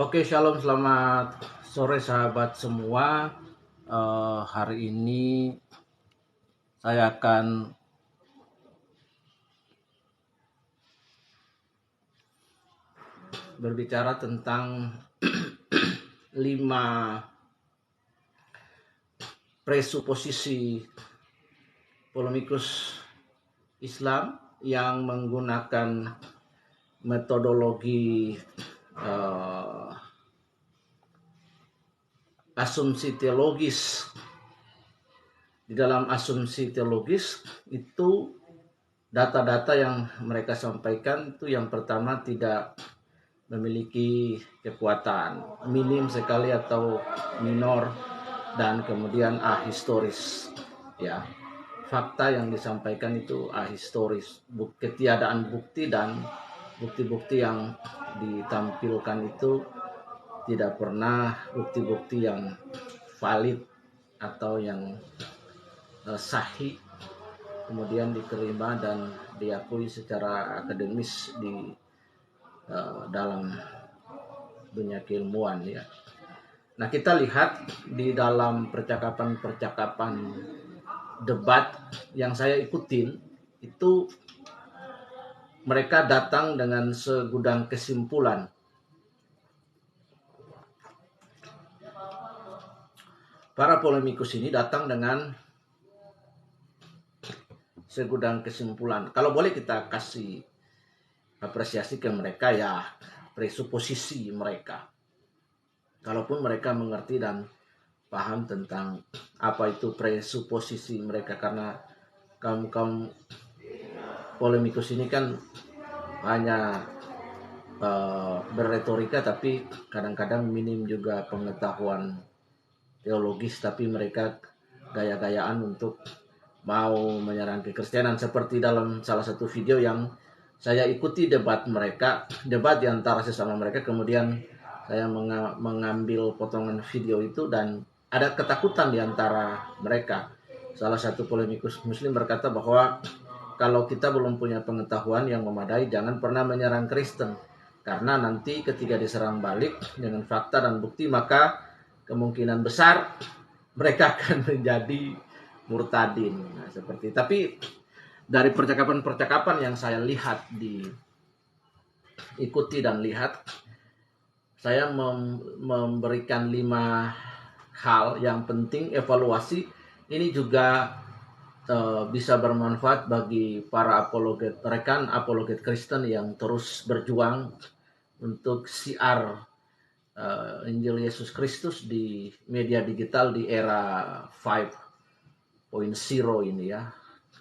Oke, shalom, selamat sore sahabat semua. Hari ini saya akan berbicara tentang 5 presuposisi polemikus Islam yang menggunakan metodologi asumsi teologis. Di dalam asumsi teologis itu data-data yang mereka sampaikan itu yang pertama tidak memiliki kekuatan, minim sekali atau minor, dan kemudian ahistoris. Ya, fakta yang disampaikan itu ahistoris, ketiadaan bukti dan bukti-bukti yang ditampilkan itu tidak pernah bukti-bukti yang valid atau yang sahih kemudian diterima dan diakui secara akademis di dalam dunia keilmuan, ya. Nah, kita lihat di dalam percakapan-percakapan debat yang saya ikutin itu mereka datang dengan segudang kesimpulan. Para polemikus ini datang dengan segudang kesimpulan. Kalau boleh kita kasih apresiasi ke mereka, ya presuposisi mereka. Kalaupun mereka mengerti dan paham tentang apa itu presuposisi mereka, karena kaum polemikus ini kan hanya berretorika tapi kadang-kadang minim juga pengetahuan teologis, tapi mereka gaya-gayaan untuk mau menyerang kekristenan, seperti dalam salah satu video yang saya ikuti debat mereka, debat di antara sesama mereka, kemudian saya mengambil potongan video itu dan ada ketakutan di antara mereka. Salah satu polemikus muslim berkata bahwa kalau kita belum punya pengetahuan yang memadai, jangan pernah menyerang Kristen, karena nanti ketika diserang balik dengan fakta dan bukti, maka kemungkinan besar mereka akan menjadi murtadin. Nah, seperti tapi dari percakapan-percakapan yang saya lihat, ikuti dan lihat, saya memberikan 5 hal yang penting evaluasi. Ini juga bisa bermanfaat bagi para rekan apologet Kristen yang terus berjuang untuk siar Injil Yesus Kristus di media digital di era 5.0 ini, ya.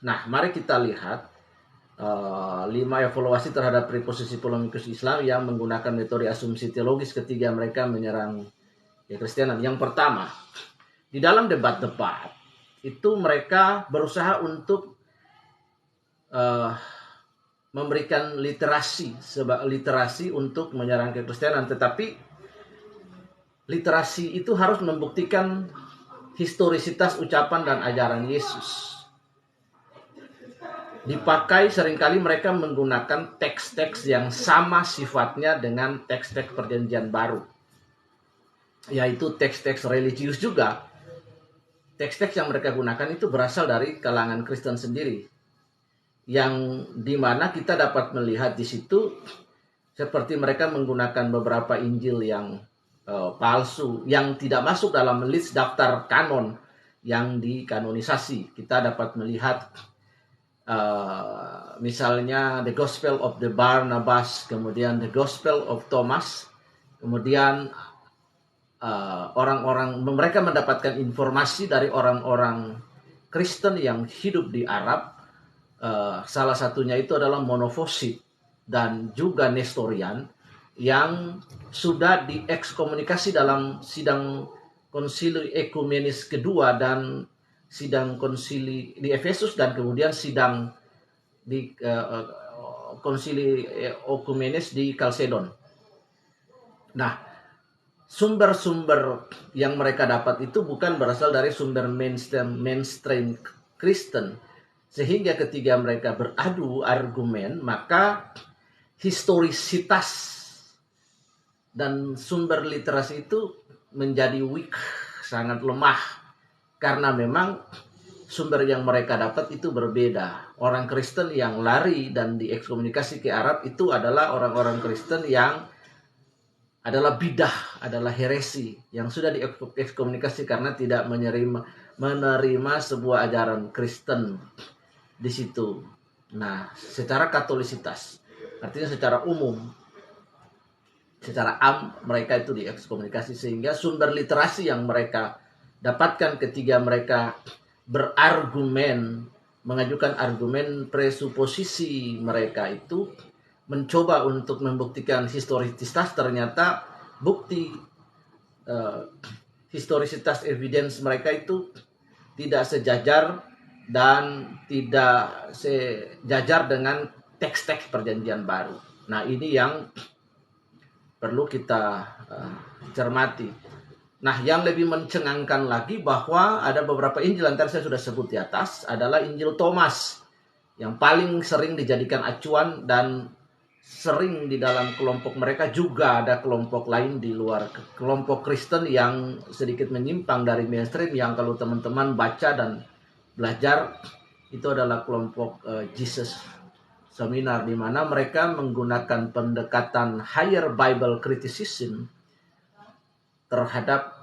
Nah, mari kita lihat 5 evaluasi terhadap preposisi polemikus Islam yang menggunakan metode asumsi teologis ketika mereka menyerang kekristenan. Yang pertama, di dalam debat-debat itu mereka berusaha untuk memberikan literasi untuk menyerang kekristenan, tetapi literasi itu harus membuktikan historisitas ucapan dan ajaran Yesus. Dipakai seringkali mereka menggunakan teks-teks yang sama sifatnya dengan teks-teks Perjanjian Baru, yaitu teks-teks religius juga. Teks-teks yang mereka gunakan itu berasal dari kalangan Kristen sendiri, yang dimana kita dapat melihat di situ seperti mereka menggunakan beberapa Injil yang palsu, yang tidak masuk dalam list daftar kanon yang dikanonisasi. Kita dapat melihat misalnya The Gospel of the Barnabas, kemudian The Gospel of Thomas, kemudian mereka mendapatkan informasi dari orang-orang Kristen yang hidup di Arab. Salah satunya itu adalah monofosit dan juga Nestorian, yang sudah diekskomunikasi dalam sidang konsili ekumenis kedua dan sidang konsili di Efesus, dan kemudian sidang di konsili ekumenis di Kalsedon. Nah, sumber-sumber yang mereka dapat itu bukan berasal dari sumber mainstream Kristen, sehingga ketika mereka beradu argumen, maka historisitas dan sumber literasi itu menjadi weak, sangat lemah, karena memang sumber yang mereka dapat itu berbeda. Orang Kristen yang lari dan diekskomunikasi ke Arab itu adalah orang-orang Kristen yang adalah bidah, adalah heresi, yang sudah diekskomunikasi karena tidak menerima sebuah ajaran Kristen di situ. Nah, secara katolisitas, artinya secara umum, secara mereka itu diekskomunikasi, sehingga sumber literasi yang mereka dapatkan ketika mereka berargumen, mengajukan argumen, presuposisi mereka itu mencoba untuk membuktikan historisitas, ternyata bukti historisitas evidence mereka itu tidak sejajar dan tidak sejajar dengan teks-teks perjanjian baru. Nah, ini yang perlu kita cermati. Nah, yang lebih mencengangkan lagi bahwa ada beberapa Injil, antara saya sudah sebut di atas, adalah Injil Thomas, yang paling sering dijadikan acuan dan sering di dalam kelompok mereka juga ada kelompok lain di luar, kelompok Kristen yang sedikit menyimpang dari mainstream, yang kalau teman-teman baca dan belajar, itu adalah kelompok Jesus Seminar, di mana mereka menggunakan pendekatan higher Bible criticism terhadap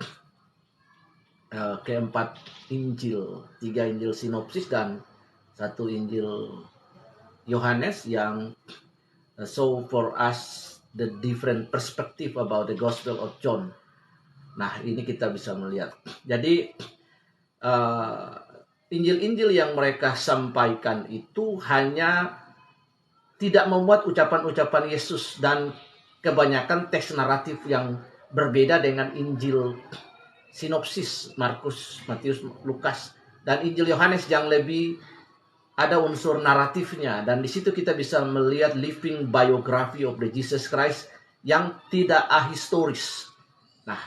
keempat Injil, 3 Injil sinopsis dan 1 Injil Yohanes, yang show for us the different perspective about the Gospel of John. Nah, ini kita bisa melihat. Jadi Injil-Injil yang mereka sampaikan itu hanya tidak memuat ucapan-ucapan Yesus, dan kebanyakan teks naratif yang berbeda dengan Injil sinopsis Markus, Matius, Lukas, dan Injil Yohanes yang lebih ada unsur naratifnya, dan di situ kita bisa melihat living biography of the Jesus Christ yang tidak ahistoris. Nah,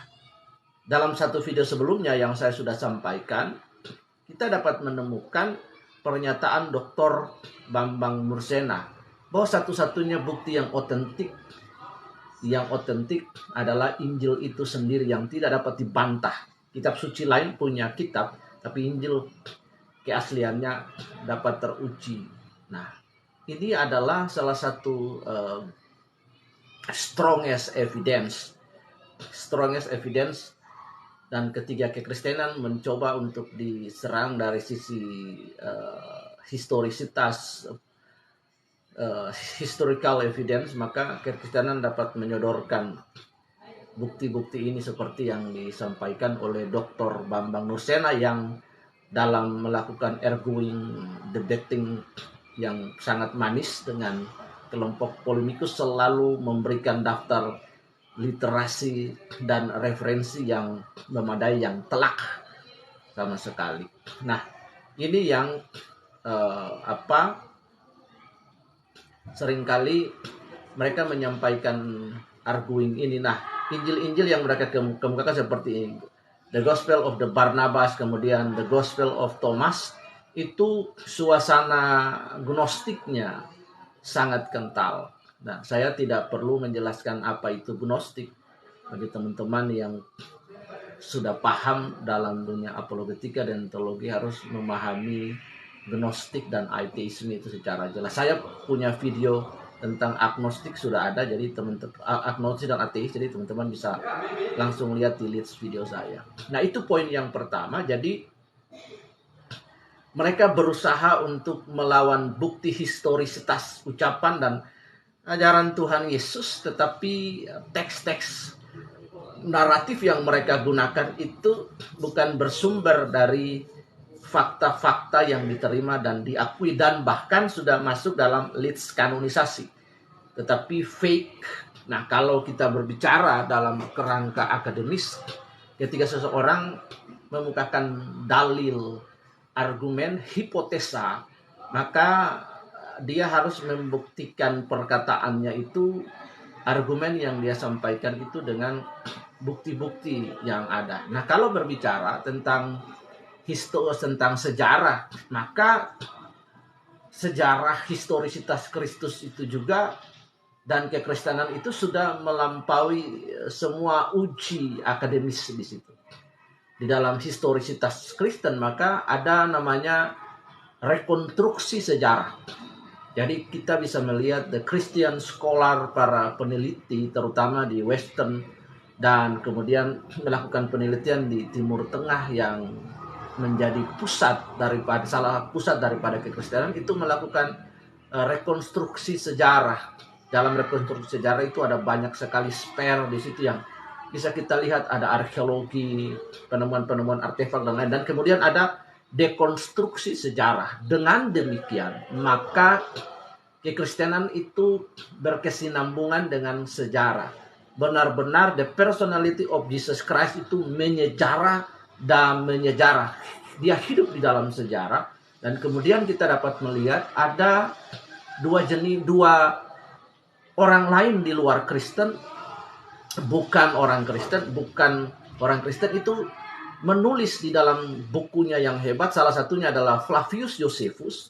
dalam satu video sebelumnya yang saya sudah sampaikan, kita dapat menemukan pernyataan Dr. Bambang Mursena bahwa satu-satunya bukti yang otentik adalah Injil itu sendiri yang tidak dapat dibantah. Kitab suci lain punya kitab, tapi Injil keasliannya dapat teruji. Nah, ini adalah salah satu strongest evidence, dan ketiga kekristenan mencoba untuk diserang dari sisi historisitas, historical evidence, maka kekristenan dapat menyodorkan bukti-bukti ini seperti yang disampaikan oleh Dr. Bambang Nursena, yang dalam melakukan arguing, debating yang sangat manis dengan kelompok polemikus selalu memberikan daftar literasi dan referensi yang memadai, yang telak sama sekali. Nah, ini yang seringkali mereka menyampaikan arguing ini. Nah, Injil-Injil yang mereka kemukakan seperti The Gospel of the Barnabas, kemudian The Gospel of Thomas, itu suasana gnostiknya sangat kental. Nah, saya tidak perlu menjelaskan apa itu gnostik. Bagi teman-teman yang sudah paham dalam dunia apologetika dan teologi harus memahami gnostik dan ateisme itu secara jelas. Saya punya video tentang agnostik sudah ada, jadi teman-teman agnostik dan ateis, jadi teman-teman bisa langsung lihat di list video saya. Nah, itu poin yang pertama. Jadi mereka berusaha untuk melawan bukti historisitas ucapan dan ajaran Tuhan Yesus, tetapi teks-teks naratif yang mereka gunakan itu bukan bersumber dari fakta-fakta yang diterima dan diakui dan bahkan sudah masuk dalam list kanonisasi, tetapi fake. Nah, kalau kita berbicara dalam kerangka akademis, ketika seseorang memukakan dalil, argumen, hipotesa, maka dia harus membuktikan perkataannya itu, argumen yang dia sampaikan itu dengan bukti-bukti yang ada. Nah, kalau berbicara tentang tentang sejarah, maka sejarah historisitas Kristus itu juga dan kekristenan itu sudah melampaui semua uji akademis di situ. Di dalam historisitas Kristen maka ada namanya rekonstruksi sejarah. Jadi kita bisa melihat the Christian scholar, para peneliti terutama di Western, dan kemudian melakukan penelitian di Timur Tengah yang menjadi salah pusat daripada kekristenan, itu melakukan rekonstruksi sejarah. Dalam rekonstruksi sejarah itu ada banyak sekali spare di situ yang bisa kita lihat, ada arkeologi, penemuan-penemuan artefak dan lain, dan kemudian ada dekonstruksi sejarah. Dengan demikian, maka kekristenan itu berkesinambungan dengan sejarah. Benar-benar the personality of Jesus Christ itu menyejarah dan menyejarah. Dia hidup di dalam sejarah, dan kemudian kita dapat melihat ada dua orang lain di luar Kristen, bukan orang Kristen itu menulis di dalam bukunya yang hebat. Salah satunya adalah Flavius Josephus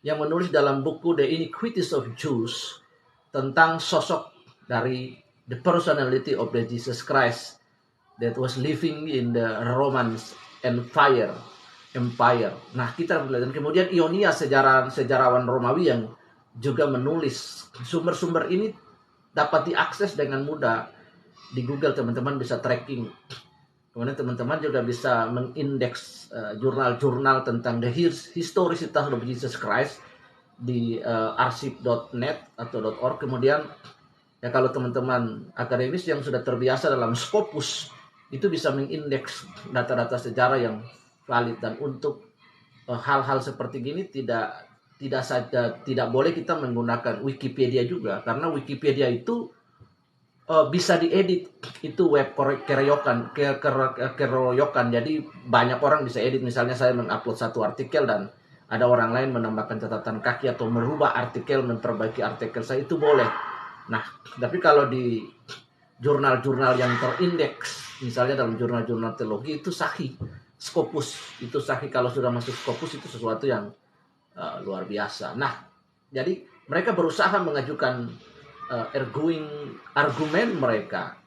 yang menulis dalam buku The Iniquities of Jews tentang sosok dari the personality of the Jesus Christ that was living in the Roman Empire. Nah, kita melihat, dan kemudian Ionia, sejarawan Romawi yang juga menulis. Sumber-sumber ini dapat diakses dengan mudah di Google. Teman-teman bisa tracking. Kemudian teman-teman juga bisa mengindeks jurnal-jurnal tentang the historicitas of Jesus Christ di archive.net atau .org. Kemudian ya, kalau teman-teman akademis yang sudah terbiasa dalam Scopus, itu bisa mengindeks data-data sejarah yang valid. Dan untuk hal-hal seperti gini tidak boleh kita menggunakan Wikipedia juga, karena Wikipedia itu bisa diedit. Itu web keroyokan. Jadi banyak orang bisa edit. Misalnya saya mengupload satu artikel dan ada orang lain menambahkan catatan kaki atau merubah artikel, memperbaiki artikel saya, itu boleh. Nah, tapi kalau di jurnal-jurnal yang terindeks, misalnya dalam jurnal-jurnal teologi, itu sahih. Scopus itu sahih. Kalau sudah masuk Scopus itu sesuatu yang luar biasa. Nah, jadi mereka berusaha mengajukan argumen mereka.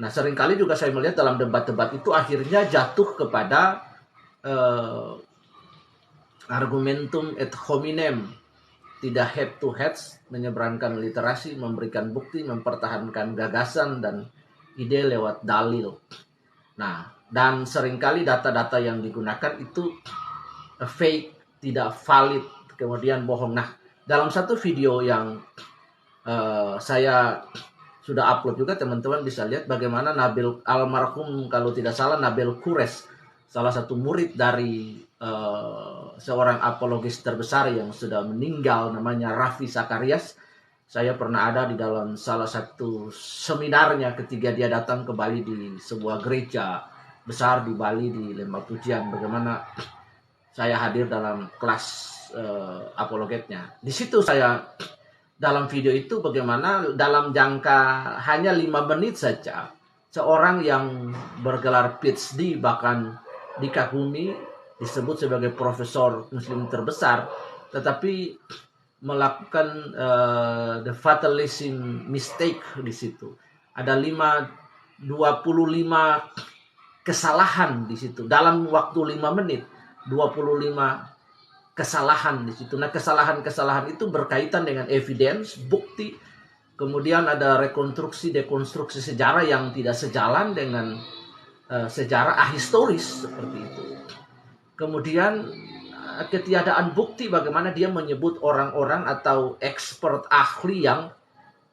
Nah, seringkali juga saya melihat dalam debat-debat itu akhirnya jatuh kepada argumentum et hominem, tidak head to head, menyeberangkan literasi, memberikan bukti, mempertahankan gagasan dan ide lewat dalil. Nah, dan seringkali data-data yang digunakan itu fake, tidak valid, kemudian bohong. Nah, dalam satu video yang saya sudah upload juga, teman-teman bisa lihat bagaimana Nabil, almarhum kalau tidak salah Nabil Quresh, salah satu murid dari seorang apologis terbesar yang sudah meninggal, namanya Ravi Zacharias. Saya pernah ada di dalam salah satu seminarnya ketika dia datang ke Bali di sebuah gereja besar di Bali, di Lembah Pujian. Bagaimana saya hadir dalam kelas apologetnya. Di situ saya, dalam video itu, bagaimana dalam jangka hanya 5 menit saja, seorang yang bergelar PhD, bahkan dikagumi, disebut sebagai profesor muslim terbesar, tetapi melakukan the fatalism mistake di situ. Ada 25 kesalahan di situ. Dalam waktu 5 menit, 25 kesalahan di situ. Nah, kesalahan-kesalahan itu berkaitan dengan evidence, bukti. Kemudian ada rekonstruksi, dekonstruksi sejarah yang tidak sejalan dengan sejarah ahistoris seperti itu. Kemudian ketiadaan bukti, bagaimana dia menyebut orang-orang atau expert ahli yang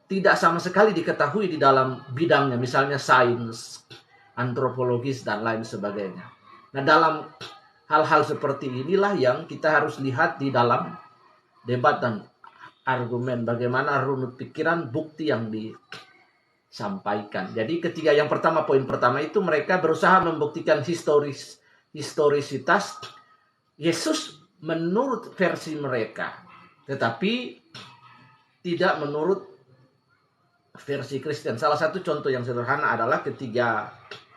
tidak sama sekali diketahui di dalam bidangnya, misalnya sains, antropologis, dan lain sebagainya. Nah, dalam hal-hal seperti inilah yang kita harus lihat di dalam debat dan argumen, bagaimana runut pikiran, bukti yang disampaikan. Jadi ketika yang pertama, poin pertama itu, mereka berusaha membuktikan historisitas Yesus menurut versi mereka, tetapi tidak menurut versi Kristen. Salah satu contoh yang sederhana adalah ketiga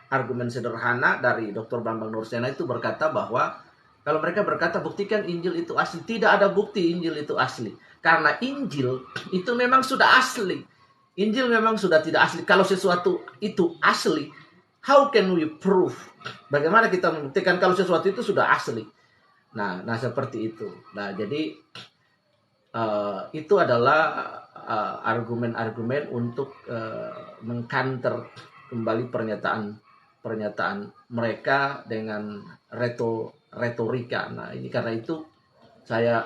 argumen sederhana dari Dr. Bambang Nursena itu berkata bahwa Kalau mereka berkata buktikan Injil itu asli, tidak ada bukti Injil itu asli. Karena Injil itu memang sudah asli. Injil memang sudah tidak asli. Kalau sesuatu itu asli, how can we prove? Bagaimana kita membuktikan kalau sesuatu itu sudah asli? Nah seperti itu. Nah, jadi itu adalah argumen-argumen untuk mengcounter kembali pernyataan mereka dengan retorika. Nah, ini karena itu saya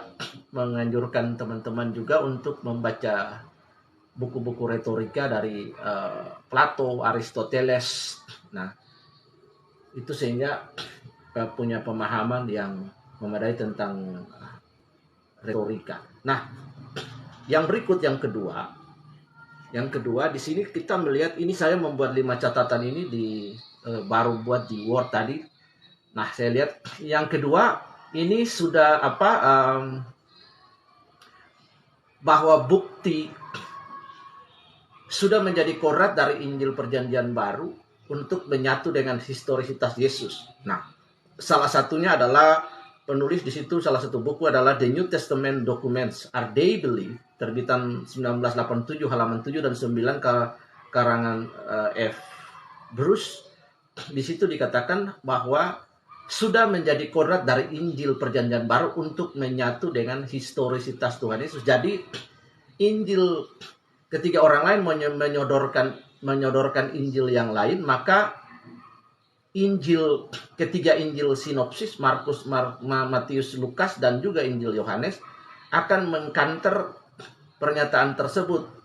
menganjurkan teman-teman juga untuk membaca buku-buku retorika dari Plato, Aristoteles. Nah, itu sehingga punya pemahaman yang memadai tentang retorika. Nah, yang berikut yang kedua di sini kita melihat, ini saya membuat 5 catatan ini baru buat di Word tadi. Nah, saya lihat yang kedua ini sudah bahwa bukti sudah menjadi kodrat dari Injil Perjanjian Baru untuk menyatu dengan historisitas Yesus. Nah, salah satunya adalah penulis di situ, salah satu buku adalah The New Testament Documents Are They Believed, terbitan 1987 halaman 7 dan 9 karangan F. Bruce. Di situ dikatakan bahwa sudah menjadi kodrat dari Injil Perjanjian Baru untuk menyatu dengan historisitas Tuhan Yesus. Jadi Injil, ketika orang lain menyodorkan Injil yang lain, maka ketiga Injil sinopsis, Markus, Matius, Lukas, dan juga Injil Yohanes akan mengkanter pernyataan tersebut.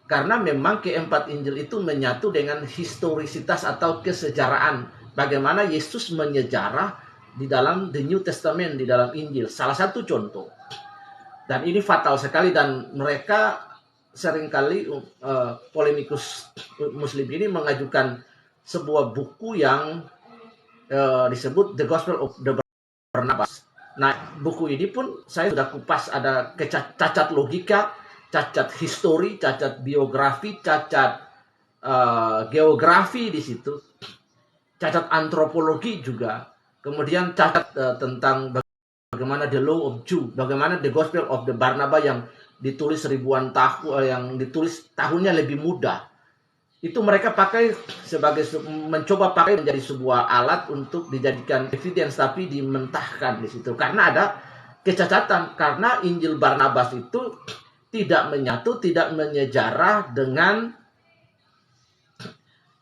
Karena memang keempat Injil itu menyatu dengan historisitas atau kesejarahan. Bagaimana Yesus menyejarah di dalam The New Testament, di dalam Injil. Salah satu contoh. Dan ini fatal sekali, dan mereka seringkali polemikus Muslim ini mengajukan sebuah buku yang disebut The Gospel of the Barnabas. Nah, buku ini pun saya sudah kupas, ada cacat logika, cacat histori, cacat biografi, cacat geografi di situ, cacat antropologi juga, kemudian cacat tentang bagaimana the law of Jew, bagaimana the Gospel of the Barnabas yang ditulis ribuan tahun, yang ditulis tahunnya lebih muda. Itu mereka pakai mencoba pakai menjadi sebuah alat untuk dijadikan evidence, tapi dimentahkan di situ karena ada kecacatan, karena Injil Barnabas itu tidak menyatu, tidak menyejarah dengan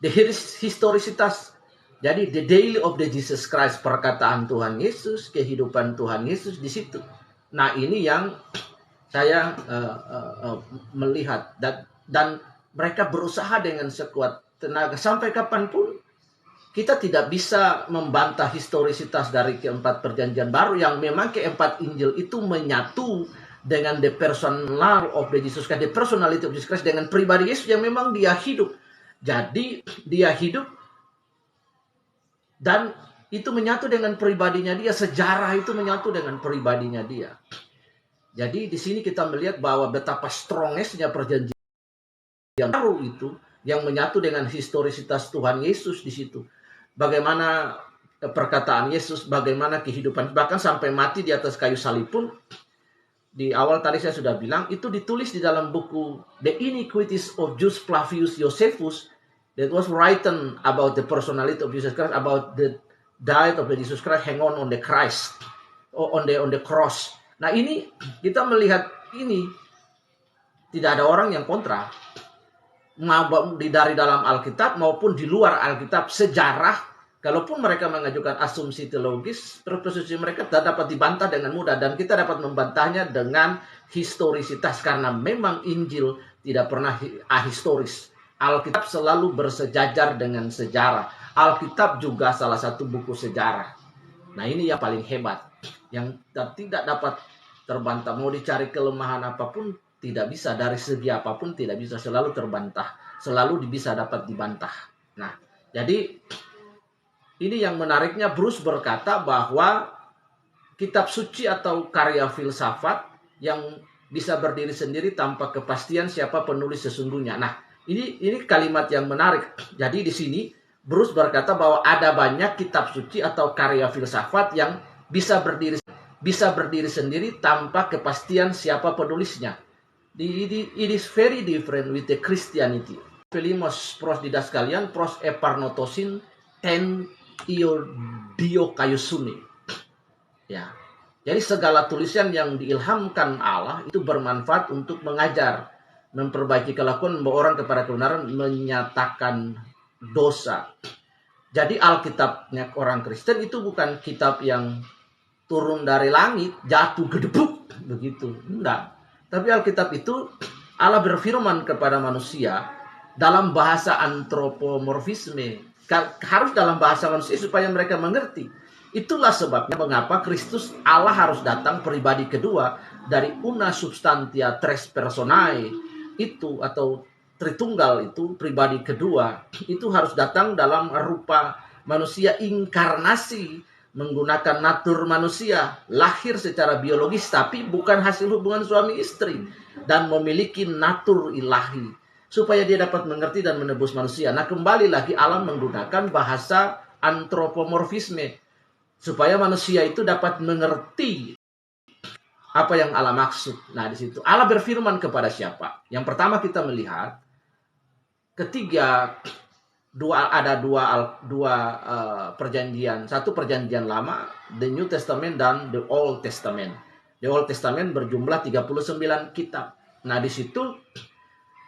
the historisitas. Jadi the daily of the Jesus Christ, perkataan Tuhan Yesus, kehidupan Tuhan Yesus di situ. Nah, ini yang saya melihat, dan mereka berusaha dengan sekuat tenaga. Sampai kapanpun kita tidak bisa membantah historisitas dari keempat perjanjian baru, yang memang keempat Injil itu menyatu dengan the personal of the Jesus Christ, the personality of Jesus Christ, dengan pribadi Yesus yang memang dia hidup. Jadi dia hidup dan itu menyatu dengan pribadinya dia, sejarah itu menyatu dengan pribadinya dia. Jadi di sini kita melihat bahwa betapa strongnya perjanjian yang baru itu, yang menyatu dengan historisitas Tuhan Yesus di situ. Bagaimana perkataan Yesus, bagaimana kehidupan, bahkan sampai mati di atas kayu salib pun, di awal tadi saya sudah bilang, itu ditulis di dalam buku The Iniquities of Jus Flavius Josephus, that was written about the personality of Jesus Christ, about the death of the Jesus Christ hang on the Christ, or on the cross. Nah, ini kita melihat ini tidak ada orang yang kontra. Dari dalam Alkitab maupun di luar Alkitab, sejarah, kalaupun mereka mengajukan asumsi teologis, presupposisi mereka dapat dibantah dengan mudah, dan kita dapat membantahnya dengan historisitas, karena memang Injil tidak pernah ahistoris. Alkitab selalu bersejajar dengan sejarah. Alkitab juga salah satu buku sejarah. Nah, ini yang paling hebat, yang tidak dapat terbantah. Mau dicari kelemahan apapun, tidak bisa, dari segi apapun tidak bisa, selalu terbantah, selalu bisa dapat dibantah. Nah, jadi ini yang menariknya, Bruce berkata bahwa kitab suci atau karya filsafat yang bisa berdiri sendiri tanpa kepastian siapa penulis sesungguhnya. Nah, ini kalimat yang menarik. Jadi di sini Bruce berkata bahwa ada banyak kitab suci atau karya filsafat yang bisa berdiri sendiri tanpa kepastian siapa penulisnya. It is very different with the Christianity. Pelimos pros didas kalian pros eparnotosin ten io kayusuni. Ya. Jadi segala tulisan yang diilhamkan Allah itu bermanfaat untuk mengajar, memperbaiki kelakuan, membawa orang kepada kebenaran, menyatakan dosa. Jadi Alkitabnya orang Kristen itu bukan kitab yang turun dari langit, jatuh gedebuk begitu. Enggak. Tapi Alkitab itu Allah berfirman kepada manusia dalam bahasa antropomorfisme. Harus dalam bahasa manusia supaya mereka mengerti. Itulah sebabnya mengapa Kristus Allah harus datang pribadi kedua dari una substantia tres personae itu, atau Tritunggal itu pribadi kedua itu harus datang dalam rupa manusia inkarnasi, menggunakan natur manusia, lahir secara biologis tapi bukan hasil hubungan suami istri, dan memiliki natur ilahi supaya dia dapat mengerti dan menebus manusia. Nah, kembali lagi Allah menggunakan bahasa antropomorfisme supaya manusia itu dapat mengerti apa yang Allah maksud. Nah, di situ Allah berfirman kepada siapa? Yang pertama kita melihat ada dua perjanjian. Satu perjanjian lama, The New Testament, dan The Old Testament. The Old Testament berjumlah 39 kitab. Nah, di situ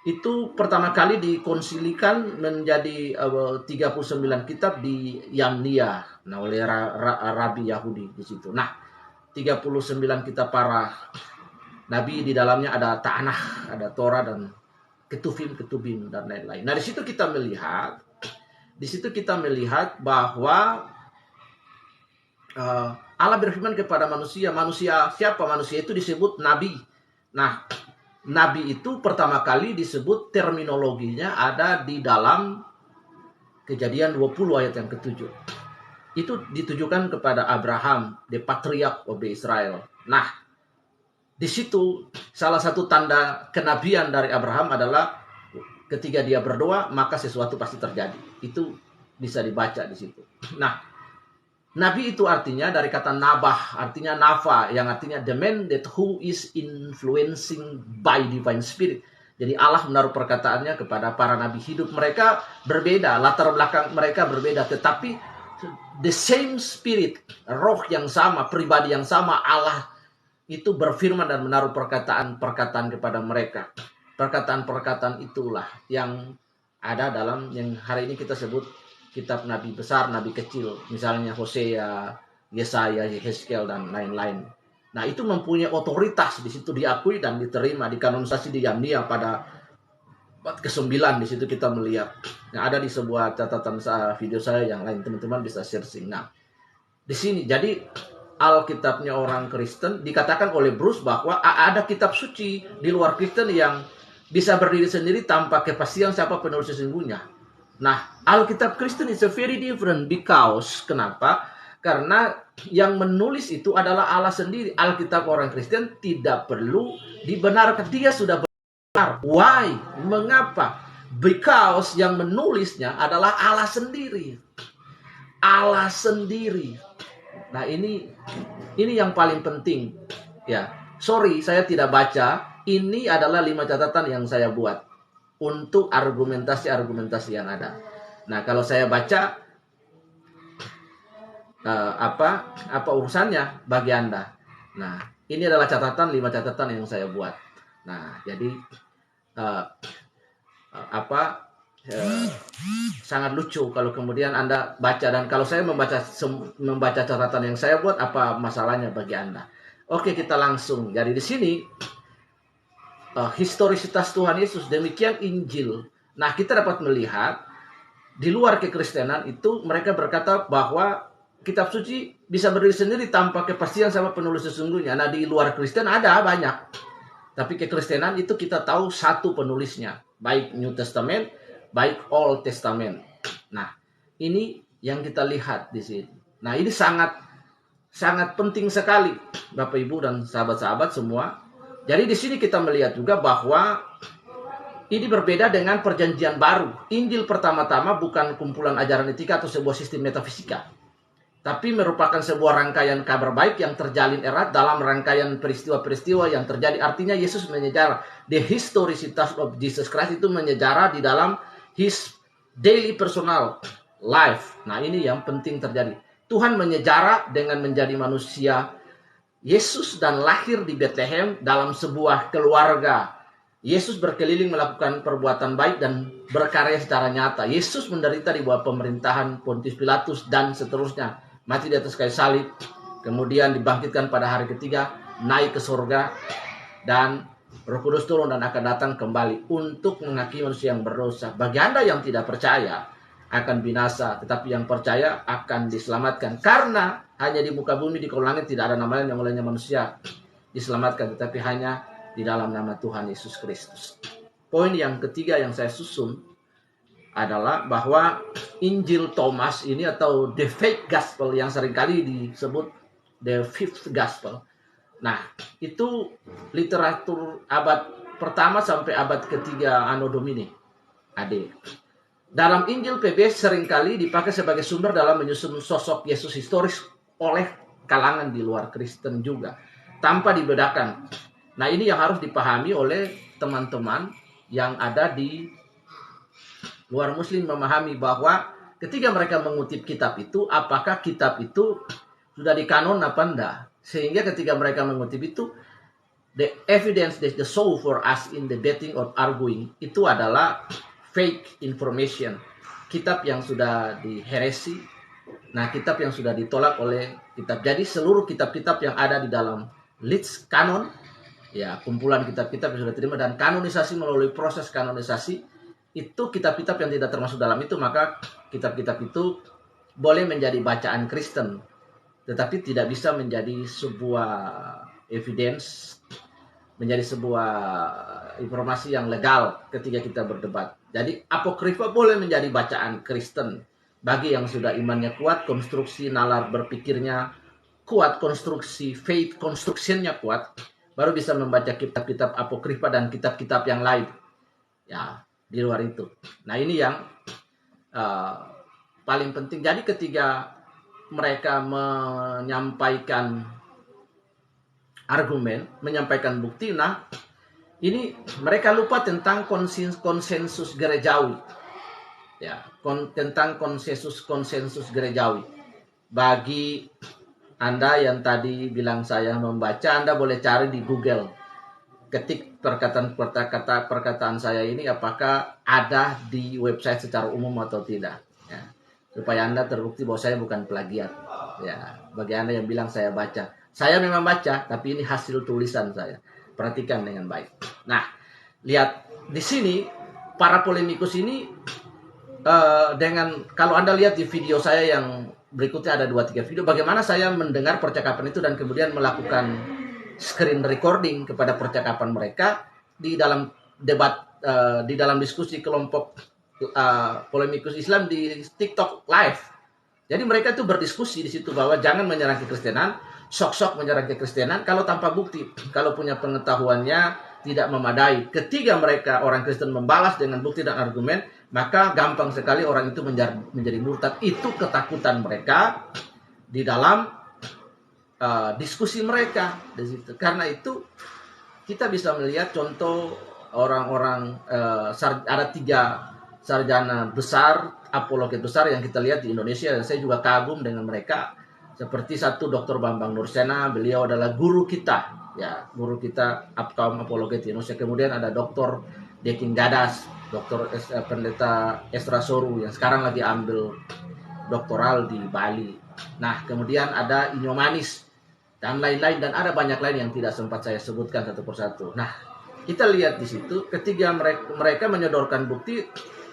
itu pertama kali dikonsilikan menjadi 39 kitab di Yamnia, nah, oleh Rabi Yahudi di situ. Nah, 39 kitab para nabi, di dalamnya ada Tanakh, ada Torah dan Ketuvim dan lain-lain. Nah, di situ kita melihat bahwa Allah berfirman kepada manusia. Siapa manusia itu disebut nabi. Nah, nabi itu pertama kali disebut terminologinya ada di dalam Kejadian 20 ayat yang ke-7. Itu ditujukan kepada Abraham, the patriarch of the Israel. Nah, di situ salah satu tanda kenabian dari Abraham adalah ketika dia berdoa, maka sesuatu pasti terjadi. Itu bisa dibaca di situ. Nah, nabi itu artinya dari kata nabah, artinya nafa, yang artinya the man that who is influencing by divine spirit. Jadi Allah menaruh perkataannya kepada para nabi. Hidup mereka berbeda, latar belakang mereka berbeda, tetapi the same spirit, roh yang sama, pribadi yang sama, Allah itu berfirman dan menaruh perkataan-perkataan kepada mereka. Perkataan-perkataan itulah yang ada dalam yang hari ini kita sebut kitab nabi besar, nabi kecil, misalnya Hosea, Yesaya, Yehezkiel, dan lain-lain. Nah, itu mempunyai otoritas di situ, diakui dan diterima, dikanonisasi di Yamnia pada abad ke-9. Di situ kita melihat. Nah, ada di sebuah catatan video saya yang lain, teman-teman bisa searching. Nah, di sini jadi Alkitabnya orang Kristen dikatakan oleh Bruce bahwa ada kitab suci di luar Kristen yang bisa berdiri sendiri tanpa kepastian siapa penulis sesungguhnya. Nah, Alkitab Kristen is a very different because kenapa? Karena yang menulis itu adalah Allah sendiri. Alkitab orang Kristen tidak perlu dibenarkan, dia sudah benar. Why? Mengapa? Because yang menulisnya adalah Allah sendiri. Allah sendiri. Nah, ini yang paling penting. Ya, sorry saya tidak baca. Ini adalah 5 catatan yang saya buat untuk argumentasi yang ada. Nah, kalau saya baca apa urusannya bagi Anda? Nah, ini adalah 5 catatan yang saya buat. Nah, jadi sangat lucu kalau kemudian Anda baca, dan kalau saya membaca catatan yang saya buat, apa masalahnya bagi Anda? Oke, kita langsung. Jadi di sini historisitas Tuhan Yesus, demikian Injil. Nah, kita dapat melihat di luar kekristenan itu mereka berkata bahwa kitab suci bisa berdiri sendiri tanpa kepastian sama penulis sesungguhnya. Nah, di luar Kristen ada banyak. Tapi kekristenan itu kita tahu satu penulisnya, baik New Testament, baik Old Testament. Nah, ini yang kita lihat di sini. Nah, ini sangat penting sekali, Bapak Ibu dan sahabat-sahabat semua. Jadi di sini kita melihat juga bahwa ini berbeda dengan perjanjian baru. Injil pertama-tama bukan kumpulan ajaran etika atau sebuah sistem metafisika. tapi merupakan sebuah rangkaian kabar baik yang terjalin erat dalam rangkaian peristiwa-peristiwa yang terjadi. Artinya Yesus menyejarah. The historicitas of Jesus Christ itu menyejarah di dalam his daily personal life. Nah, ini yang penting terjadi. Tuhan menyejarah dengan menjadi manusia. Yesus dan lahir di Bethlehem dalam sebuah keluarga. Yesus berkeliling melakukan perbuatan baik dan berkarya secara nyata. Yesus menderita di bawah pemerintahan Pontius Pilatus dan seterusnya. Mati di atas kayu salib, kemudian dibangkitkan pada hari ketiga, naik ke surga, dan Roh Kudus turun dan akan datang kembali untuk menghakimi manusia yang berdosa. Bagi Anda yang tidak percaya akan binasa, tetapi yang percaya akan diselamatkan. Karena hanya di muka bumi, di kolong langit tidak ada nama lain yang olehnya manusia diselamatkan, tetapi hanya di dalam nama Tuhan Yesus Kristus. Poin yang ketiga yang saya susun adalah bahwa Injil Thomas ini atau the fake gospel yang seringkali disebut the fifth gospel. Nah, itu literatur abad pertama sampai abad ketiga Anno Domini AD. Dalam Injil PB seringkali dipakai sebagai sumber dalam menyusun sosok Yesus historis oleh kalangan di luar Kristen juga, tanpa dibedakan. Nah, ini yang harus dipahami oleh teman-teman yang ada di luar Muslim, memahami bahwa ketika mereka mengutip kitab itu, apakah kitab itu sudah dikanon apa enggak. Sehingga ketika mereka mengutip itu, the evidence that the show for us in debating or arguing itu adalah fake information. Kitab yang sudah diheresi, nah kitab yang sudah ditolak oleh kitab. Jadi seluruh kitab-kitab yang ada di dalam Leeds Canon, ya kumpulan kitab-kitab yang sudah terima dan kanonisasi melalui proses kanonisasi, itu kitab-kitab yang tidak termasuk dalam itu, maka kitab-kitab itu boleh menjadi bacaan Kristen, tetapi tidak bisa menjadi sebuah evidence, menjadi sebuah informasi yang legal ketika kita berdebat. Jadi apokrifa boleh menjadi bacaan Kristen bagi yang sudah imannya kuat, konstruksi nalar berpikirnya kuat, konstruksi faith construction-nya kuat, baru bisa membaca kitab-kitab apokrifa dan kitab-kitab yang lain. Ya, di luar itu. Nah, ini yang paling penting. Jadi ketika mereka menyampaikan argumen, menyampaikan bukti, nah ini mereka lupa tentang konsensus gerejawi. Ya, tentang konsensus gerejawi. Bagi Anda yang tadi bilang saya membaca, Anda boleh cari di Google. Ketik perkataan saya ini apakah ada di website secara umum atau tidak, ya, supaya Anda terbukti bahwa saya bukan plagiat. Ya, bagi Anda yang bilang saya baca, saya memang baca, tapi ini hasil tulisan saya. Perhatikan dengan baik. Nah, lihat di sini para polemikus ini dengan, kalau Anda lihat di video saya yang berikutnya ada 2-3 video, bagaimana saya mendengar percakapan itu dan kemudian melakukan screen recording kepada percakapan mereka di dalam debat, di dalam diskusi kelompok polemikus Islam di TikTok live. Jadi mereka itu berdiskusi di situ bahwa jangan menyerang kekristenan, sok-sok menyerang kekristenan kalau tanpa bukti, kalau punya pengetahuannya tidak memadai. Ketika mereka orang Kristen membalas dengan bukti dan argumen, maka gampang sekali orang itu menjadi murtad. Itu ketakutan mereka di dalam diskusi mereka di situ. Karena itu kita bisa melihat contoh orang-orang, ada 3 sarjana besar, apologet besar yang kita lihat di Indonesia, dan saya juga kagum dengan mereka. Seperti satu Dr. Bambang Nursena, beliau adalah guru kita, ya, guru kita kaum apologet di Indonesia. Kemudian ada Dr. Deking Gadas, Dr. Pendeta Esra Soru yang sekarang lagi ambil doktoral di Bali. Nah, kemudian ada Inyo Manis dan lain-lain, dan ada banyak lain yang tidak sempat saya sebutkan satu persatu. Nah, kita lihat di situ ketika mereka menyodorkan bukti,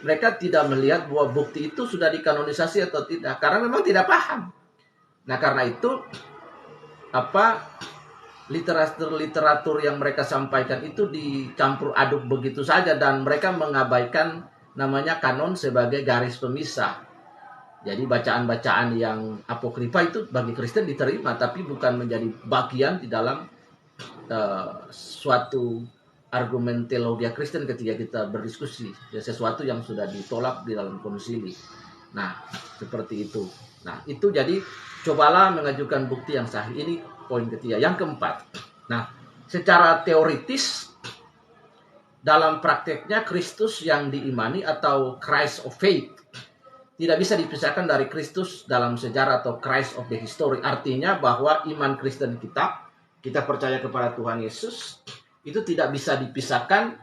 mereka tidak melihat bahwa bukti itu sudah dikanonisasi atau tidak, karena memang tidak paham. Nah, karena itu literatur yang mereka sampaikan itu dicampur aduk begitu saja, dan mereka mengabaikan namanya kanon sebagai garis pemisah. Jadi bacaan-bacaan yang apokrifa itu bagi Kristen diterima, tapi bukan menjadi bagian di dalam suatu argumen teologi Kristen ketika kita berdiskusi. Ya, sesuatu yang sudah ditolak di dalam konsili. Nah, seperti itu. Nah, itu jadi cobalah mengajukan bukti yang sahih. Ini poin ketiga. Yang keempat. Nah, secara teoritis dalam prakteknya Kristus yang diimani atau Christ of faith tidak bisa dipisahkan dari Kristus dalam sejarah atau Christ of the history. Artinya bahwa iman Kristen kita percaya kepada Tuhan Yesus, itu tidak bisa dipisahkan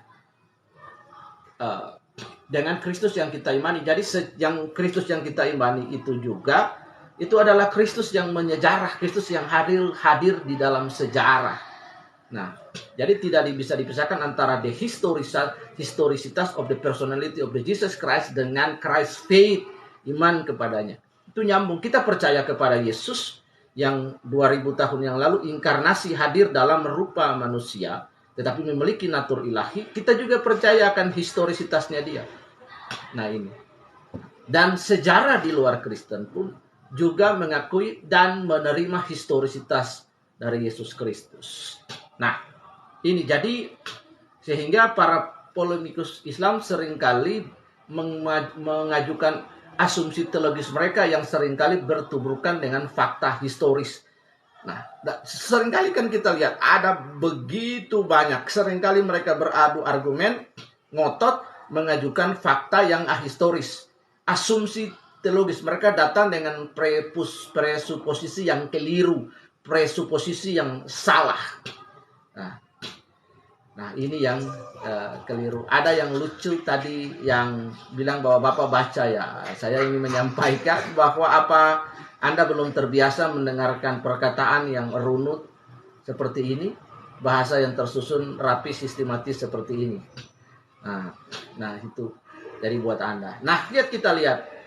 dengan Kristus yang kita imani. Jadi yang Kristus yang kita imani itu juga, itu adalah Kristus yang menyejarah, Kristus yang hadir di dalam sejarah. Nah, jadi tidak bisa dipisahkan antara the historicitas of the personality of the Jesus Christ dengan Christ faith, iman kepadanya. Itu nyambung. Kita percaya kepada Yesus yang 2000 tahun yang lalu inkarnasi hadir dalam rupa manusia, tetapi memiliki natur ilahi. Kita juga percaya akan historisitasnya dia. Nah ini. Dan sejarah di luar Kristen pun juga mengakui dan menerima historisitas dari Yesus Kristus. Nah, ini jadi sehingga para polemikus Islam seringkali mengajukan asumsi teologis mereka yang seringkali bertuburkan dengan fakta historis. Nah, seringkali kan kita lihat ada begitu banyak. Seringkali mereka beradu argumen, ngotot, mengajukan fakta yang ahistoris. Asumsi teologis mereka datang dengan presuposisi yang keliru, presuposisi yang salah. Nah ini yang keliru. Ada yang lucu tadi yang bilang bahwa Bapak baca ya. Saya ingin menyampaikan bahwa apa Anda belum terbiasa mendengarkan perkataan yang runut seperti ini. Bahasa yang tersusun rapi, sistematis seperti ini. Nah itu dari buat Anda. Nah kita lihat.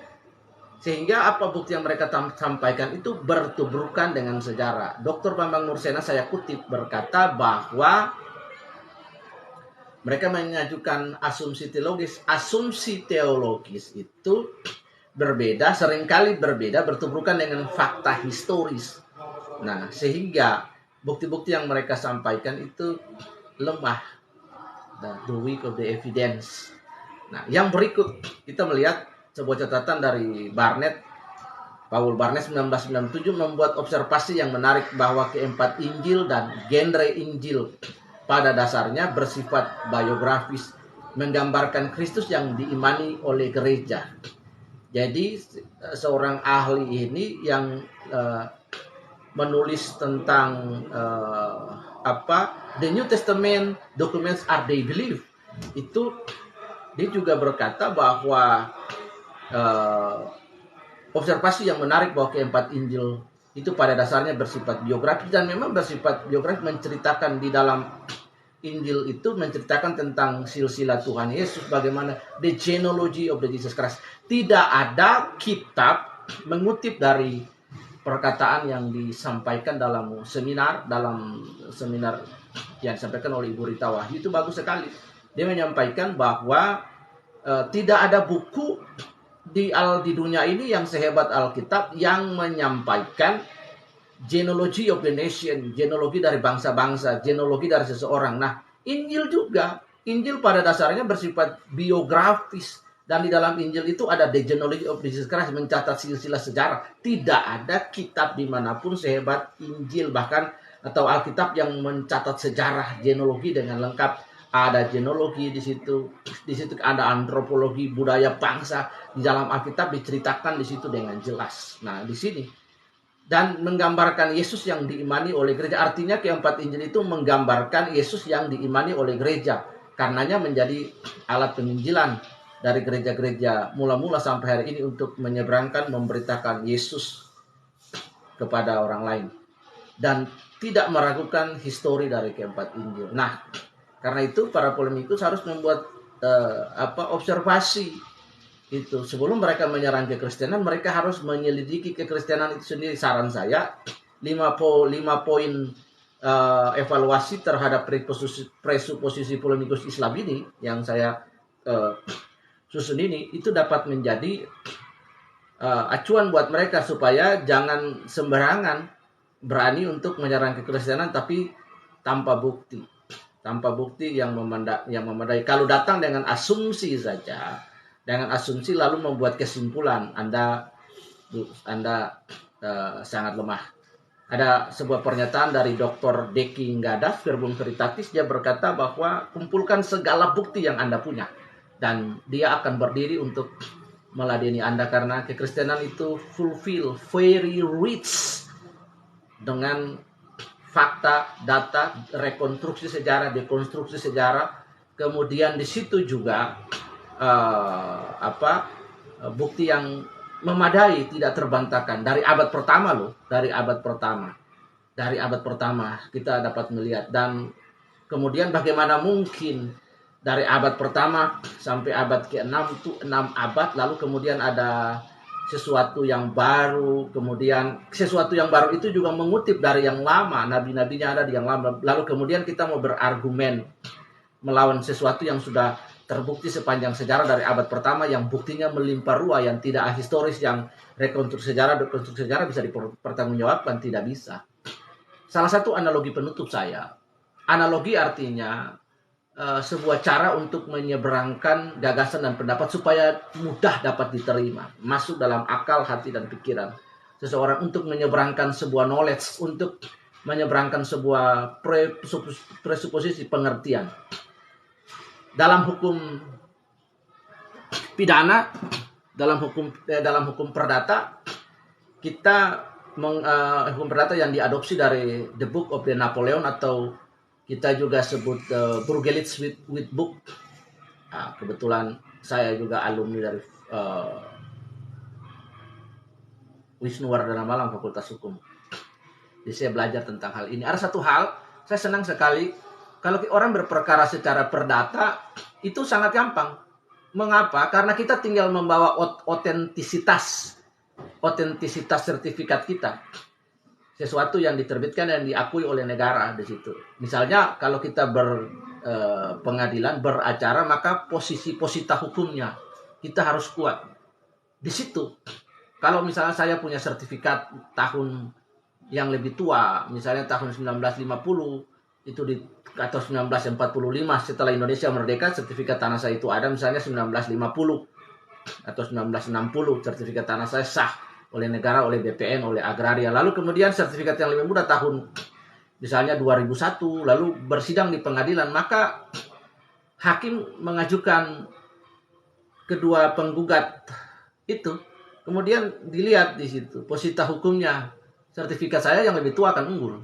Sehingga apa bukti yang mereka sampaikan itu bertuburkan dengan sejarah. Dr. Bambang Nursena saya kutip berkata bahwa mereka mengajukan asumsi teologis. Asumsi teologis itu berbeda, seringkali berbeda, bertuburkan dengan fakta historis. Nah, sehingga bukti-bukti yang mereka sampaikan itu lemah. The weak of the evidence. Nah, yang berikut kita melihat sebuah catatan dari Paul Barnes 1997 membuat observasi yang menarik bahwa keempat Injil dan genre Injil pada dasarnya bersifat biografis, menggambarkan Kristus yang diimani oleh gereja. Jadi seorang ahli ini yang menulis tentang The New Testament documents are they believe, itu dia juga berkata bahwa observasi yang menarik bahwa keempat Injil itu pada dasarnya bersifat biografis, dan memang bersifat biografis, menceritakan di dalam Injil itu menceritakan tentang silsilah Tuhan Yesus, bagaimana the genealogy of the Jesus Christ. Tidak ada kitab mengutip dari perkataan yang disampaikan dalam seminar yang disampaikan oleh Ibu Rita Wahyu. Itu bagus sekali. Dia menyampaikan bahwa tidak ada buku di dunia ini yang sehebat Alkitab yang menyampaikan genealogy of the nation, genealogi dari bangsa-bangsa, genealogi dari seseorang. Nah, Injil juga. Injil pada dasarnya bersifat biografis. Dan di dalam Injil itu ada the genealogy of Jesus Christ, mencatat silsilah sejarah. Tidak ada kitab dimanapun sehebat Injil, bahkan atau Alkitab yang mencatat sejarah genealogi dengan lengkap. Ada genealogi di situ ada antropologi budaya bangsa. Di dalam Alkitab diceritakan di situ dengan jelas. Nah, di sini dan menggambarkan Yesus yang diimani oleh gereja. Artinya keempat Injil itu menggambarkan Yesus yang diimani oleh gereja. Karenanya menjadi alat penginjilan dari gereja-gereja mula-mula sampai hari ini untuk menyeberangkan, memberitakan Yesus kepada orang lain. Dan tidak meragukan histori dari keempat Injil. Nah, karena itu para polemikus harus membuat observasi. Itu sebelum mereka menyerang kekristenan, mereka harus menyelidiki kekristenan itu sendiri. Saran saya 5 poin evaluasi terhadap presuposisi polemikus Islam ini yang saya susun ini, itu dapat menjadi acuan buat mereka supaya jangan sembarangan berani untuk menyerang kekristenan tapi tanpa bukti yang memadai. Kalau datang dengan asumsi saja, dengan asumsi lalu membuat kesimpulan Anda sangat lemah. Ada sebuah pernyataan dari Dr. Deki Ngada, Verbum Veritatis, dia berkata bahwa kumpulkan segala bukti yang Anda punya dan dia akan berdiri untuk meladeni Anda, karena kekristenan itu fulfill, very rich dengan fakta, data, rekonstruksi sejarah, dekonstruksi sejarah. Kemudian di situ juga bukti yang memadai, tidak terbantahkan. Dari abad pertama loh, dari abad pertama kita dapat melihat. Dan kemudian bagaimana mungkin dari abad pertama sampai abad ke-6 itu 6 abad, lalu kemudian ada sesuatu yang baru, kemudian sesuatu yang baru itu juga mengutip dari yang lama, nabi-nabinya ada di yang lama, lalu kemudian kita mau berargumen melawan sesuatu yang sudah terbukti sepanjang sejarah dari abad pertama, yang buktinya melimpah ruah, yang tidak historis, yang rekonstruksi sejarah bisa dipertanggungjawabkan, tidak bisa. Salah satu analogi penutup saya, analogi artinya sebuah cara untuk menyeberangkan gagasan dan pendapat supaya mudah dapat diterima, masuk dalam akal, hati, dan pikiran seseorang, untuk menyeberangkan sebuah knowledge, untuk menyeberangkan sebuah presuposisi, pengertian. Dalam hukum pidana, dalam hukum perdata, kita hukum perdata yang diadopsi dari The Book of the Napoleon, atau kita juga sebut Burgerlich with Book. Kebetulan saya juga alumni dari Wisnuwardana Malang, Fakultas Hukum. Jadi saya belajar tentang hal ini. Ada satu hal, saya senang sekali kalau orang berperkara secara perdata, itu sangat gampang. Mengapa? Karena kita tinggal membawa otentisitas sertifikat kita. Sesuatu yang diterbitkan dan diakui oleh negara di situ. Misalnya kalau kita berpengadilan, beracara, maka posita hukumnya kita harus kuat. Di situ, kalau misalnya saya punya sertifikat tahun yang lebih tua, misalnya tahun 1950, itu atau 1945 setelah Indonesia merdeka, sertifikat tanah saya itu ada, misalnya 1950 atau 1960, sertifikat tanah saya sah oleh negara, oleh BPN, oleh agraria. Lalu kemudian sertifikat yang lebih muda tahun misalnya 2001, lalu bersidang di pengadilan, maka hakim mengajukan kedua penggugat itu, kemudian dilihat di situ posita hukumnya, sertifikat saya yang lebih tua akan unggul.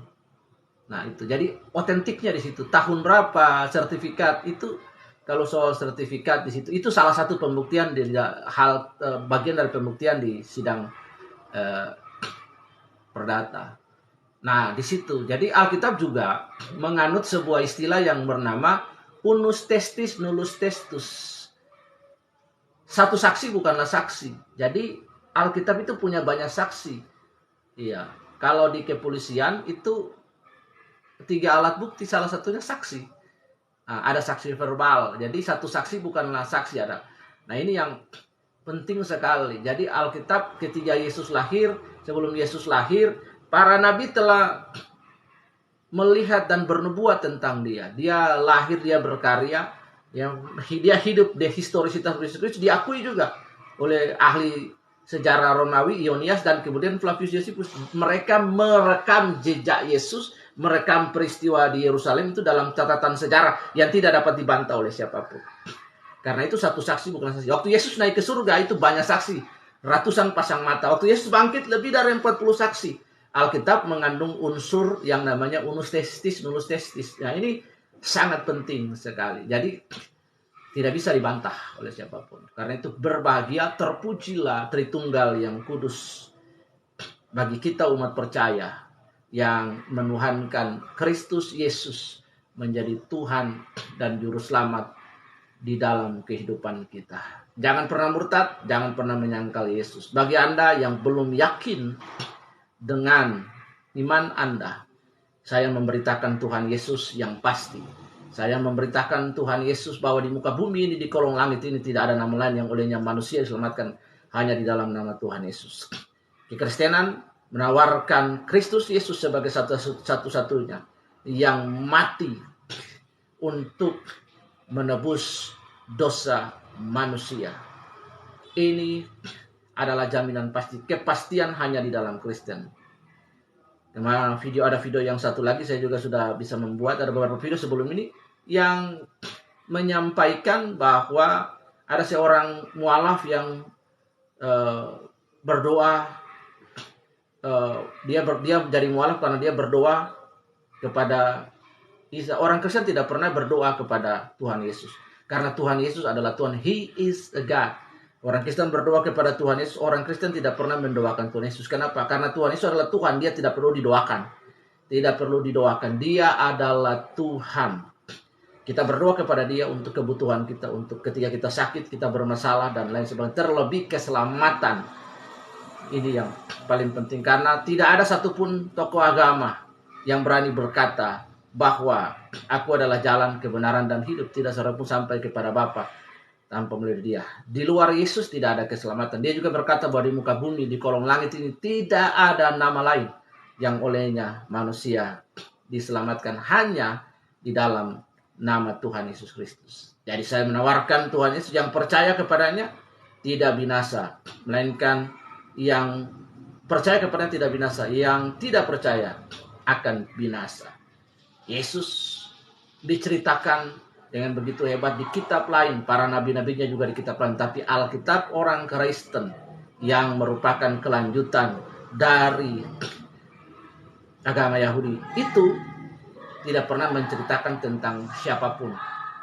Nah itu, jadi otentiknya di situ. Tahun berapa sertifikat itu, kalau soal sertifikat di situ, itu salah satu pembuktian bagian dari pembuktian di sidang perdata. Nah di situ, jadi Alkitab juga menganut sebuah istilah yang bernama unus testis nullus testus. Satu saksi bukanlah saksi. Jadi Alkitab itu punya banyak saksi. Iya, kalau di kepolisian itu 3 alat bukti, salah satunya saksi. Ada saksi verbal, jadi satu saksi bukanlah saksi ada. Nah ini yang penting sekali. Jadi Alkitab ketika Yesus lahir, sebelum Yesus lahir, para nabi telah melihat dan bernubuat tentang dia. Dia lahir, dia berkarya, dia hidup, di historisitas Kristus diakui juga oleh ahli sejarah Romawi Ionias dan kemudian Flavius Josephus. Mereka merekam jejak Yesus, merekam peristiwa di Yerusalem itu dalam catatan sejarah yang tidak dapat dibantah oleh siapapun. Karena itu satu saksi bukan saksi. Waktu Yesus naik ke surga itu banyak saksi, ratusan pasang mata. Waktu Yesus bangkit lebih dari 40 saksi. Alkitab mengandung unsur yang namanya unus testis, nullus testis. Nah ini sangat penting sekali. Jadi tidak bisa dibantah oleh siapapun. Karena itu berbahagia, terpujilah Tritunggal yang kudus bagi kita umat percaya yang menuhankan Kristus Yesus menjadi Tuhan dan Juru Selamat di dalam kehidupan kita. Jangan pernah murtad, jangan pernah menyangkal Yesus. Bagi Anda yang belum yakin dengan iman Anda, saya memberitakan Tuhan Yesus yang pasti. Saya memberitakan Tuhan Yesus bahwa di muka bumi ini, di kolong langit ini, tidak ada nama lain yang olehnya manusia diselamatkan, hanya di dalam nama Tuhan Yesus. Kekristenan menawarkan Kristus Yesus sebagai satu-satunya yang mati untuk menebus dosa manusia. ini adalah jaminan pasti. Kepastian hanya di dalam Kristen. Ada video yang satu lagi saya juga sudah bisa membuat, ada beberapa video sebelum ini yang menyampaikan bahwa ada seorang mualaf yang berdoa, dia jadi mualaf karena dia berdoa kepada Isa. Orang Kristen tidak pernah berdoa kepada Tuhan Yesus karena Tuhan Yesus adalah Tuhan. He is a God. Orang Kristen berdoa kepada Tuhan Yesus. Orang Kristen tidak pernah mendoakan Tuhan Yesus. Kenapa? Karena Tuhan Yesus adalah Tuhan. Dia tidak perlu didoakan. Tidak perlu didoakan. Dia adalah Tuhan. Kita berdoa kepada Dia untuk kebutuhan kita, untuk ketika kita sakit, kita bermasalah dan lain sebagainya. Terlebih keselamatan. Ini yang paling penting, karena tidak ada satupun tokoh agama yang berani berkata bahwa aku adalah jalan, kebenaran dan hidup. Tidak seorang pun sampai kepada Bapa tanpa melalui Dia. Di luar Yesus tidak ada keselamatan. Dia juga berkata bahwa di muka bumi, di kolong langit ini tidak ada nama lain yang olehnya manusia diselamatkan, hanya di dalam nama Tuhan Yesus Kristus. Jadi saya menawarkan Tuhan Yesus, yang percaya kepadanya tidak binasa, melainkan yang percaya kepadanya tidak binasa, yang tidak percaya akan binasa. Yesus diceritakan dengan begitu hebat di kitab lain, para nabi-nabinya juga di kitab lain, tapi Alkitab orang Kristen yang merupakan kelanjutan dari agama Yahudi itu tidak pernah menceritakan tentang siapapun.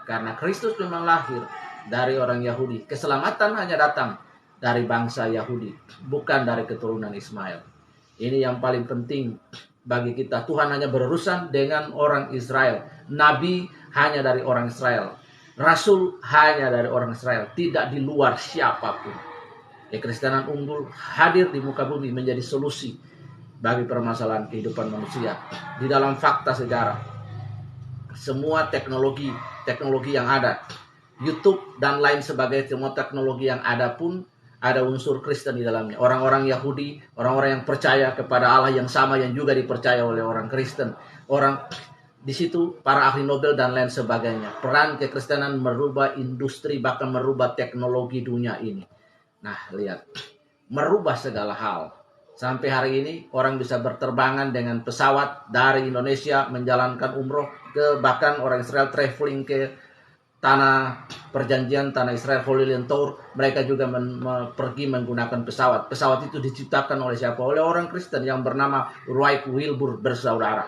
Karena Kristus memang lahir dari orang Yahudi. Keselamatan hanya datang dari bangsa Yahudi, bukan dari keturunan Ismail. Ini yang paling penting bagi kita. Tuhan hanya berurusan dengan orang Israel. Nabi hanya dari orang Israel. Rasul hanya dari orang Israel. Tidak di luar siapapun. Kekristenan unggul hadir di muka bumi menjadi solusi bagi permasalahan kehidupan manusia. Di dalam fakta sejarah, semua teknologi yang ada, YouTube dan lain sebagainya, semua teknologi yang ada pun ada unsur Kristen di dalamnya. Orang-orang Yahudi, orang-orang yang percaya kepada Allah yang sama yang juga dipercaya oleh orang Kristen. Orang di situ para ahli Nobel dan lain sebagainya. Peran kekristenan merubah industri, bahkan merubah teknologi dunia ini. Nah, lihat, merubah segala hal. Sampai hari ini orang bisa berterbangan dengan pesawat dari Indonesia menjalankan umroh ke, bahkan orang Israel traveling ke tanah perjanjian, tanah Israel, Holy Land Tour. Mereka juga pergi menggunakan pesawat. Pesawat itu diciptakan oleh siapa? Oleh orang Kristen yang bernama Wright Wilbur bersaudara.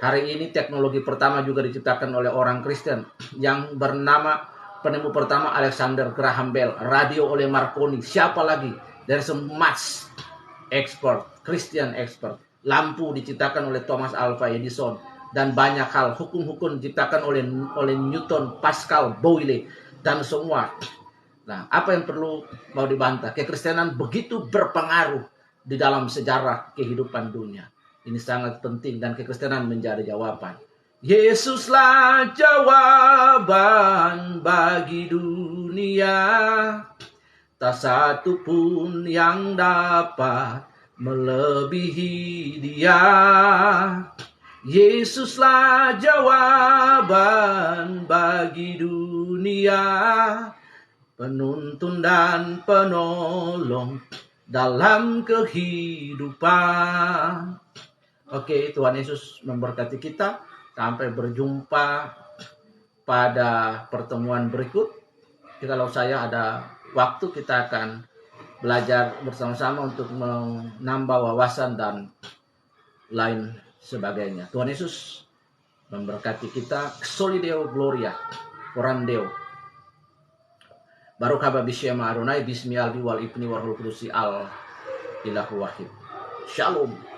Hari ini teknologi pertama juga diciptakan oleh orang Kristen yang bernama penemu pertama Alexander Graham Bell. Radio oleh Marconi. Siapa lagi? There's a much expert, Christian expert. Lampu diciptakan oleh Thomas Alva Edison, dan banyak hal. Hukum-hukum diciptakan oleh Newton, Pascal, Boyle, dan semua. Nah, apa yang perlu mau dibantah? Kekristenan begitu berpengaruh di dalam sejarah kehidupan dunia. Ini sangat penting dan kekristenan menjadi jawaban. Yesuslah jawaban bagi dunia. Tak satu pun yang dapat melebihi Dia. Yesuslah jawaban bagi dunia, penuntun dan penolong dalam kehidupan. Oke, Tuhan Yesus memberkati kita. Sampai berjumpa pada pertemuan berikut. Kalau saya ada waktu, kita akan belajar bersama-sama untuk menambah wawasan dan lain sebagainya. Tuhan Yesus memberkati kita. Soli Deo Gloria, Coram Deo. Baruch haba bishem Adonai, bismi albi wal ibni wal ruh kudusi al ilahu wahid. Shalom.